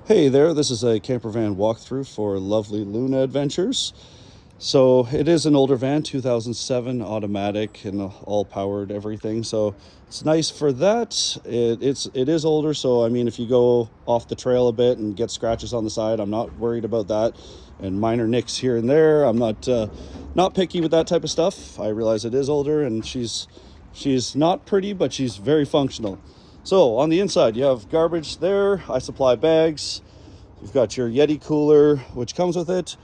Hey there, this is a camper van walkthrough for Lovely Luna Adventures. So it is an older van, 2007 automatic and all powered everything. So it's nice for that. It is older, so I mean, if you go off the trail a bit and get scratches on the side, I'm not worried about that. And minor nicks here and there, I'm not picky with that type of stuff. I realize it is older, and she's not pretty, but she's very functional. So on the inside, you have garbage there. I supply bags. You've got your Yeti cooler, which comes with it,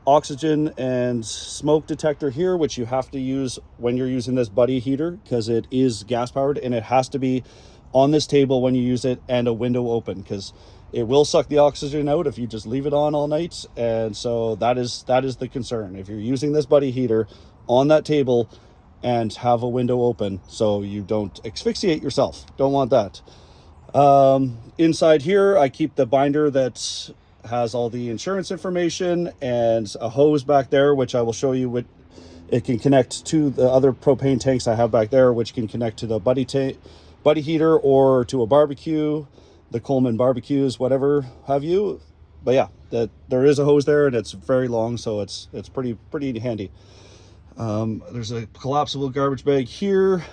oxygen and smoke detector here, which you have to use when you're using this buddy heater because it is gas powered, and it has to be on this table when you use it and a window open because it will suck the oxygen out if you just leave it on all night. And so that is the concern. If you're using this buddy heater on that table and have a window open so you don't asphyxiate yourself, don't want that. Inside here, I keep the binder that has all the insurance information and a hose back there, which I will show you what it can connect to the other propane tanks I have back there, which can connect to the buddy heater or to a barbecue, the Coleman barbecues, whatever have you. But yeah, there is a hose there, and it's very long, so it's pretty handy. There's a collapsible garbage bag here.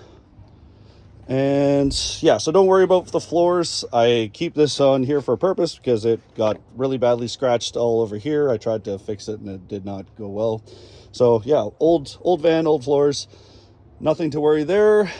And yeah, so don't worry about the floors. I keep this on here for a purpose because it got really badly scratched all over here. I tried to fix it and it did not go well. So yeah, old van, old floors, nothing to worry there.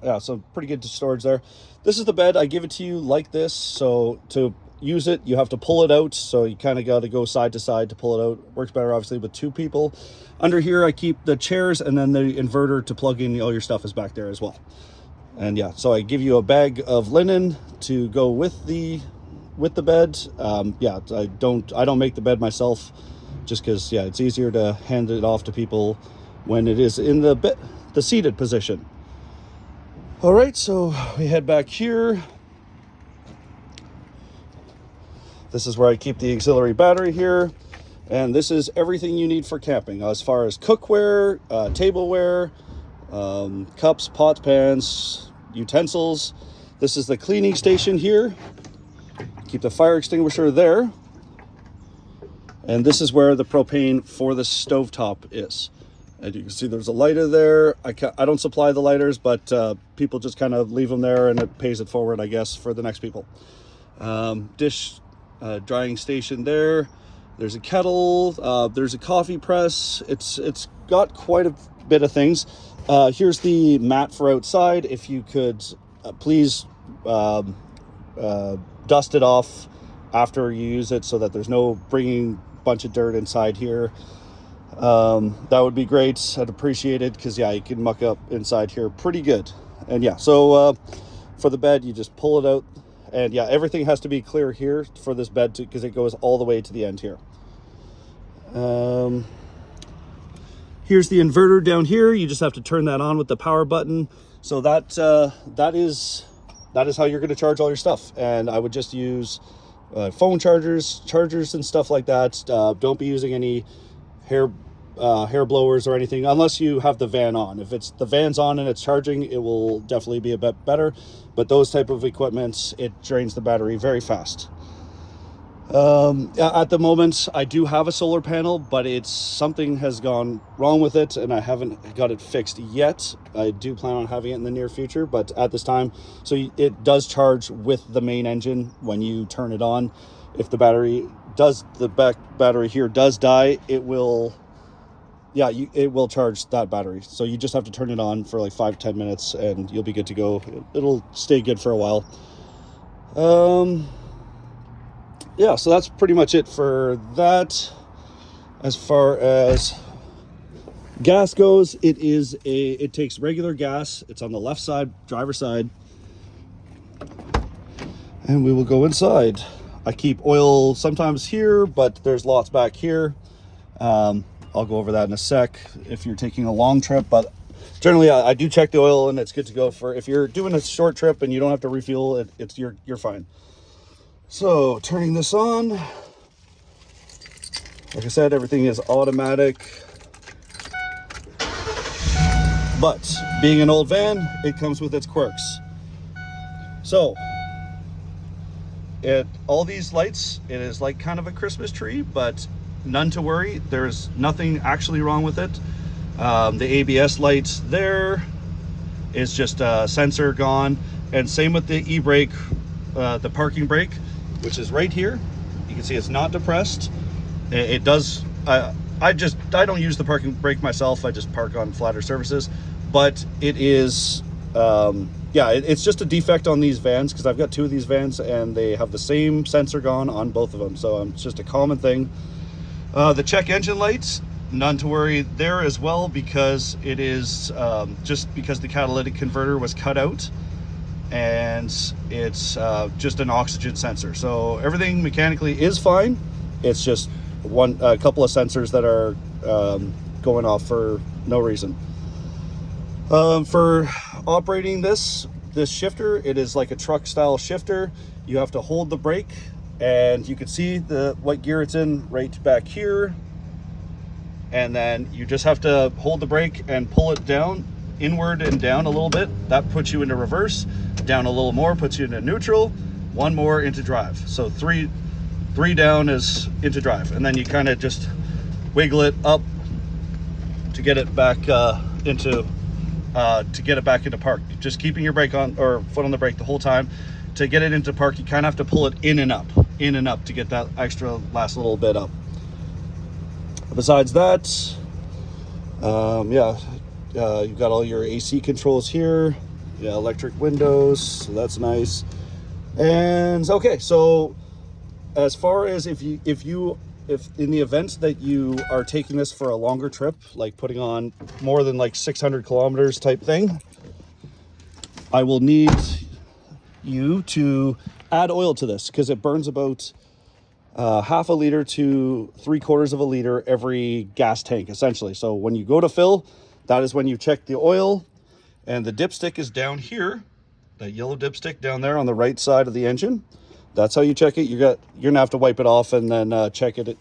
Yeah, so pretty good storage there. This is the bed. I give it to you like this. So to use it, you have to pull it out. So you kind of got to go side to side to pull it out. Works better, obviously, with two people. Under here, I keep the chairs, and then the inverter to plug in all your stuff is back there as well. And yeah, so I give you a bag of linen to go with the bed. Yeah, I don't make the bed myself, just because yeah, it's easier to hand it off to people when it is in the seated position. All right, so we head back here. This is where I keep the auxiliary battery here. And this is everything you need for camping as far as cookware, tableware, cups, pots, pans, utensils. This is the cleaning station here. Keep the fire extinguisher there. And this is where the propane for the stovetop is. And you can see there's a lighter there. I don't supply the lighters, but people just kind of leave them there and it pays it forward, I guess, for the next people. Dish drying station there. There's a kettle. There's a coffee press. It's got quite a bit of things. Here's the mat for outside. If you could please dust it off after you use it so that there's no bringing a bunch of dirt inside here. That would be great. I'd appreciate it because yeah, you can muck up inside here pretty good. And yeah, so for the bed, you just pull it out. And yeah, everything has to be clear here for this bed because it goes all the way to the end here. Here's the inverter down here. You just have to turn that on with the power button. So that is how you're going to charge all your stuff. And I would just use phone chargers and stuff like that. Don't be using any hair blowers or anything unless you have the van on. If it's the van's on and it's charging, it will definitely be a bit better. But those type of equipments, it drains the battery very fast. At the moment, I do have a solar panel, but something has gone wrong with it and I haven't got it fixed yet. I do plan on having it in the near future, but at this time, so it does charge with the main engine when you turn it on. If the back battery here does die, it will charge that battery. So you just have to turn it on for like 5-10 minutes and you'll be good to go. It'll stay good for a while. Yeah, so that's pretty much it for that. As far as gas goes, it takes regular gas. It's on the left side, driver's side. And we will go inside. I keep oil sometimes here, but there's lots back here. I'll go over that in a sec if you're taking a long trip, but generally I do check the oil and it's good to go for if you're doing a short trip and you don't have to refuel it. You're fine. So turning this on, like I said, everything is automatic, but being an old van, it comes with its quirks. So all these lights, it is like kind of a Christmas tree, but none to worry. There's nothing actually wrong with it. The ABS lights there is just a sensor gone, and same with the e-brake, the parking brake, which is right here. You can see it's not depressed. It does. I don't use the parking brake myself. I just park on flatter surfaces, but it is. Yeah, it's just a defect on these vans, because I've got two of these vans and they have the same sensor gone on both of them. So it's just a common thing. The check engine lights, none to worry there as well, because it is just because the catalytic converter was cut out, and it's just an oxygen sensor. So everything mechanically is fine. It's just a couple of sensors that are going off for no reason. For operating this shifter, it is like a truck style shifter. You have to hold the brake, and you can see what gear it's in right back here, and then you just have to hold the brake and pull it down, inward and down a little bit. That puts you into reverse. Down a little more puts you into neutral. One more into drive. So three down is into drive, and then you kind of just wiggle it up to get it back into park. Just keeping your brake on, or foot on the brake the whole time. To get it into park, you kind of have to pull it in and up to get that extra last little bit up. Besides that, you've got all your AC controls here. Yeah, electric windows, so that's nice. And okay, so as far as if in the event that you are taking this for a longer trip, like putting on more than like 600 kilometers type thing, I will need you to add oil to this, because it burns about half a liter to 3/4 of a liter every gas tank, essentially. So when you go to fill, that is when you check the oil, and the dipstick is down here, that yellow dipstick down there on the right side of the engine. That's how you check it. You're gonna have to wipe it off and then check it,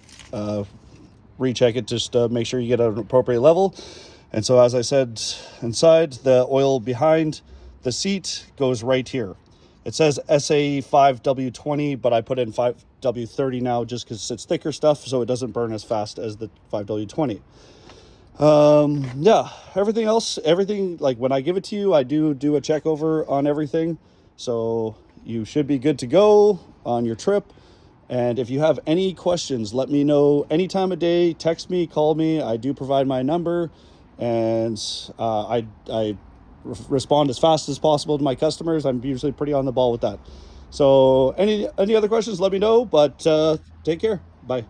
recheck it, just to make sure you get an appropriate level. And so, as I said, inside, the oil behind the seat goes right here. It says SA 5W20, but I put in 5W30 now just because it's thicker stuff, so it doesn't burn as fast as the 5W20. Yeah, everything, like when I give it to you, I do a check over on everything. So you should be good to go on your trip. And if you have any questions, let me know any time of day. Text me, call me. I do provide my number, and I respond as fast as possible to my customers. I'm usually pretty on the ball with that. So any other questions, let me know. But take care. Bye.